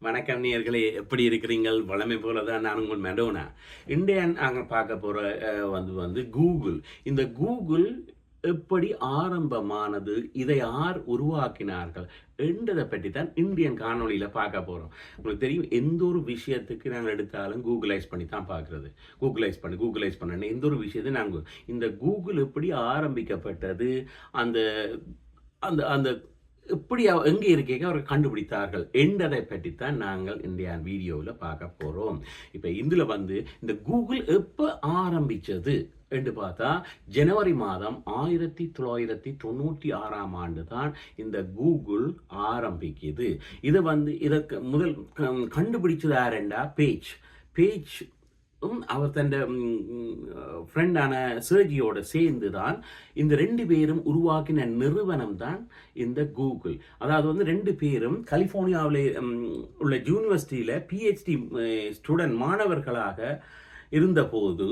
வணக்கம் நேயர்களே, எப்படி இருக்கிறீங்கள்? வழமை போல தான் நான் உங்கள் மெடோனா. இன்றைய நாங்கள் பார்க்க போகிற வந்து கூகுள். இந்த கூகுள் எப்படி ஆரம்பமானது, இதை யார் உருவாக்கினார்கள் என்றதை பற்றி தான் இந்தியன் காணொளியில் பார்க்க போகிறோம். உங்களுக்கு தெரியும், எந்த ஒரு விஷயத்துக்கு நாங்கள் எடுத்தாலும் கூகுளைஸ் பண்ணி தான் பார்க்குறது. கூகுளைஸ் பண்ண எந்த ஒரு விஷயத்தை நாங்கள் இந்த கூகுள் எப்படி ஆரம்பிக்கப்பட்டது, அந்த அந்த அந்த எப்படி எங்கே இருக்கேங்க அவர்கள் கண்டுபிடித்தார்கள் என்றதை பற்றித்தான் நாங்கள் இந்த வீடியோவில் பார்க்க போகிறோம். இப்போ இதில் வந்து இந்த கூகுள் எப்போ ஆரம்பித்தது என்று பார்த்தா ஜனவரி மாதம் 1996ஆம் ஆண்டு தான் இந்த கூகுள் ஆரம்பிக்குது. இதை வந்து இதற்கு முதல் கண்டுபிடிச்சது யாரெண்டா பேஜ் அவர் தன் ஃப்ரெண்டான சர்ஜியோட சேர்ந்து தான் இந்த ரெண்டு பேரும் உருவாக்கின நிறுவனம் தான் இந்த கூகுள். அதாவது வந்து ரெண்டு பேரும் கலிஃபோர்னியாவில் உள்ள யூனிவர்சிட்டியில் பிஹெச்டி ஸ்டூடெண்ட் மாணவர்களாக இருந்தபோது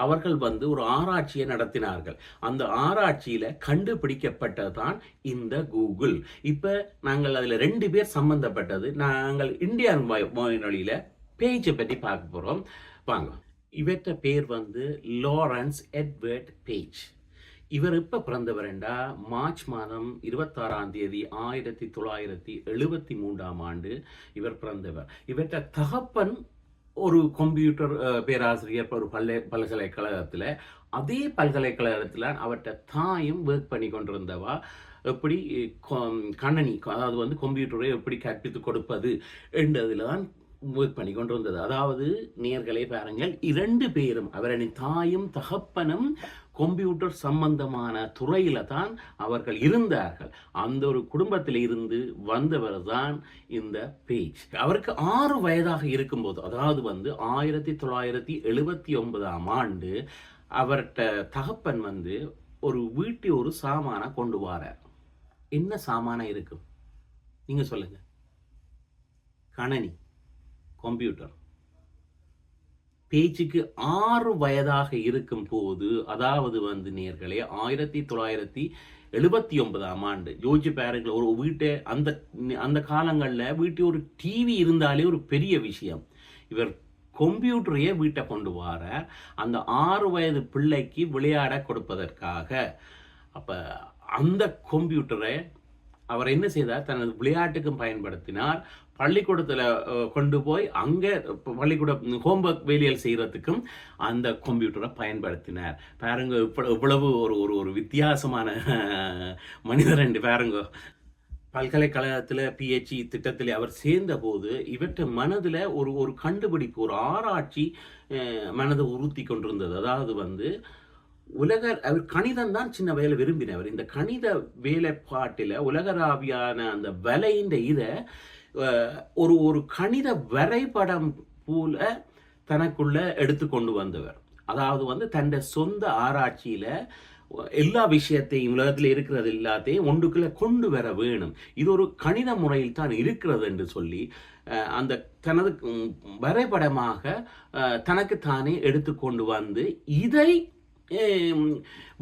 அவர்கள் வந்து ஒரு ஆராய்ச்சியை நடத்தினார்கள். அந்த ஆராய்ச்சியில் கண்டுபிடிக்கப்பட்டதுதான் இந்த கூகுள். இப்போ நாங்கள் அதில் ரெண்டு பேர் சம்பந்தப்பட்டது. நாங்கள் இந்தியன் வானொலியில் பேஜை பற்றி பார்க்க போகிறோம். வாங்க. இவற்ற பேர் வந்து லாரன்ஸ் எட்வர்ட் பேஜ். இவர் இப்போ பிறந்தவர்ண்டா மார்ச் மாதம் 26ஆம் தேதி 1973ஆம் ஆண்டு இவர் பிறந்தவர். இவற்ற தகப்பன் ஒரு கம்ப்யூட்டர் பேராசிரியர் ஒரு பல்கலைக்கழகத்தில், அதே பல்கலைக்கழகத்தில் அவற்ற தாயும் ஒர்க் பண்ணி கொண்டிருந்தவா. எப்படி கணனி, அதாவது வந்து கம்ப்யூட்டரை எப்படி கற்பித்து கொடுப்பது என்றதில் தான் ஒர்க் பண்ணி கொண்டு வந்தது. அதாவது நேர்களே பாருங்கள், இரண்டு பேரும் அவரின் தாயும் தகப்பனும் கம்ப்யூட்டர் சம்பந்தமான துறையில தான் அவர்கள் இருந்தார்கள். அந்த ஒரு குடும்பத்தில் இருந்து வந்தவர் தான் இந்த பேஜ். அவருக்கு 6 வயதாக இருக்கும்போது, அதாவது வந்து 1979ஆம் ஆண்டு அவர்கிட்ட தகப்பன் வந்து ஒரு ஒரு சாமான கொண்டு வரார். என்ன சாமான இருக்கும் நீங்க சொல்லுங்க? கணனி, கம்ப்யூட்டர். பேஜுக்கு 6 வயதாக இருக்கும் போது, அதாவது வந்து நேர்களே 1979ஆம் ஆண்டு யோசிச்சு பாருங்க. ஒரு வீட்டை அந்த காலங்களில் வீட்டை ஒரு டிவி இருந்தாலே ஒரு பெரிய விஷயம். இவர் கம்ப்யூட்டரையே வீட்டை கொண்டு வர அந்த 6 வயது பிள்ளைக்கு விளையாட கொடுப்பதற்காக. அப்போ அந்த கம்ப்யூட்டரை அவர் என்ன செய்தார், தனது விளையாட்டுக்கும் பயன்படுத்தினார். பள்ளிக்கூடத்தில் கொண்டு போய் அங்கே பள்ளிக்கூட ஹோம்ஒர்க் வேலைகள் செய்கிறதுக்கும் அந்த கம்ப்யூட்டரை பயன்படுத்தினார். பாருங்க இவ்வளவு ஒரு ஒரு வித்தியாசமான மனிதர் என்று பாருங்க. பல்கலைக்கழகத்தில் பிஹெச்டி திட்டத்தில் அவர் சேர்ந்தபோது இவற்றை மனதில் ஒரு கண்டுபிடிப்பு, ஒரு ஆராய்ச்சி மனதை உறுத்தி கொண்டிருந்தது. அதாவது வந்து அவர் கணிதம் தான் சின்ன வயதில் விரும்பினவர். இந்த கணித வேலைப்பாட்டில் உலகளாவியான அந்த வலையின் இதை ஒரு கணித வரைபடம் போல தனக்குள்ள எடுத்துக்கொண்டு வந்தவர். அதாவது வந்து தன் சொந்த ஆராய்ச்சியில எல்லா விஷயத்தையும், உலகத்தில் இருக்கிறது எல்லாத்தையும் ஒன்றுக்குள்ள கொண்டு வர வேணும், இது ஒரு கணித முறையில் தான் இருக்கிறது என்று சொல்லி அந்த தனது வரைபடமாக தனக்கு தானே எடுத்துக்கொண்டு வந்து இதை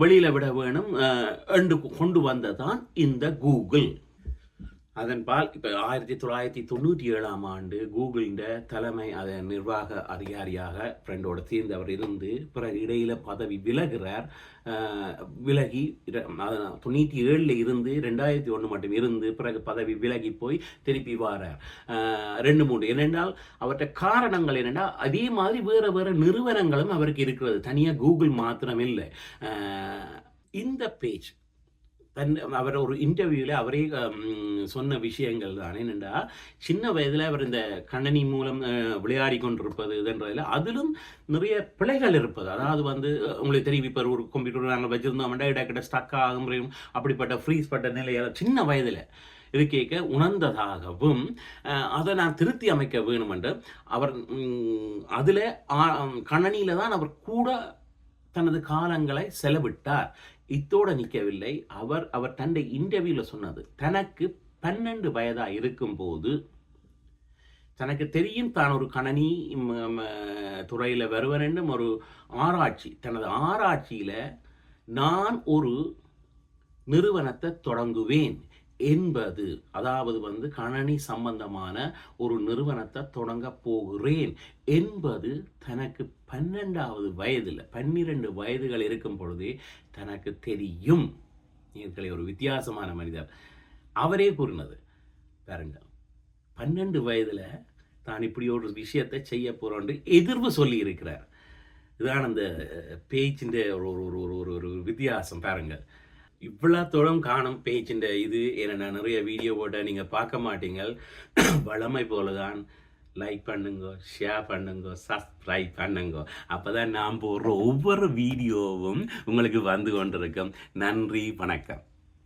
வெளியில விட வேணும் என்று கொண்டு வந்ததான் இந்த கூகுள். அதன்பால் இப்போ 1997ஆம் ஆண்டு கூகுளின் தலைமை நிர்வாக அதிகாரியாக ஃப்ரெண்டோட சேர்ந்தவர் இருந்து பிறகு இடையில பதவி விலகுறார். விலகி 97 இருந்து 2001 மட்டும் இருந்து பிறகு பதவி விலகி போய் திருப்பி வாரார். 2-3 ஏனென்றால் அவற்றை காரணங்கள் என்னென்னா, அதே மாதிரி வேறு நிறுவனங்களும் அவருக்கு இருக்கிறது, தனியாக கூகுள் மாத்திரம் இல்லை. இந்த பேஜ் அவர் ஒரு இன்டர்வியூவில் அவரே சொன்ன விஷயங்கள் தான் என்னென்னா, சின்ன வயதில் அவர் இந்த கணனி மூலம் விளையாடி கொண்டிருப்பது இதுன்றதில் அதிலும் நிறைய பிழைகள் இருப்பது. அதாவது வந்து உங்களுக்கு தெரியும், இப்போ ஒரு கம்ப்யூட்டர் நாங்கள் வச்சுருந்தோம்னா இடக்கிட்ட ஸ்டக் ஆகும் அப்படிப்பட்ட ஃப்ரீஸ் பட்ட நிலையை சின்ன வயதில் இருக்க உணர்ந்ததாகவும் அதை நான் திருத்தி அமைக்க வேணும் என்று அவர் அதில் கணனியில் தான் அவர் கூட தனது காலங்களை செலவிட்டார். இத்தோடு நிற்கவில்லை. அவர் தன்னை இன்டர்வியூவில் சொன்னது, தனக்கு 12 வயதா இருக்கும் போது தனக்கு தெரியும் தான் ஒரு கணனி துறையில் வருவர் என்றும் ஒரு ஆராய்ச்சி, தனது ஆராய்ச்சியில் நான் ஒரு நிறுவனத்தை தொடங்குவேன், என்பது, அதாவது கணனி சம்பந்தமான ஒரு நிறுவனத்தை தொடங்க போகிறேன் என்பது தனக்கு 12வது வயதில் 12 வயதுகள் இருக்கும் பொழுதே தனக்கு தெரியும். நீங்களே ஒரு வித்தியாசமான மனிதர். அவரே கூறினது பாருங்க, 12 வயதில் தான் இப்படி ஒரு விஷயத்தை செய்ய போகிறோன்னு எதிர்வு சொல்லி இருக்கிறார். இதுதான் அந்த பேச்சின் ஒரு ஒரு ஒரு ஒரு ஒரு வித்தியாசம் பாருங்க. இவ்வளோத்தோളം காணும் பேச்சின் இது ஏன்னா நிறைய வீடியோவோட நீங்கள் பார்க்க மாட்டீங்க. வழமை போல தான் லைக் பண்ணுங்க, ஷேர் பண்ணுங்க, சப்ஸ்கிரைப் பண்ணுங்க. அப்போ தான் நான் போடுற ஒவ்வொரு வீடியோவும் உங்களுக்கு வந்து கொண்டிருக்கும். நன்றி, வணக்கம்.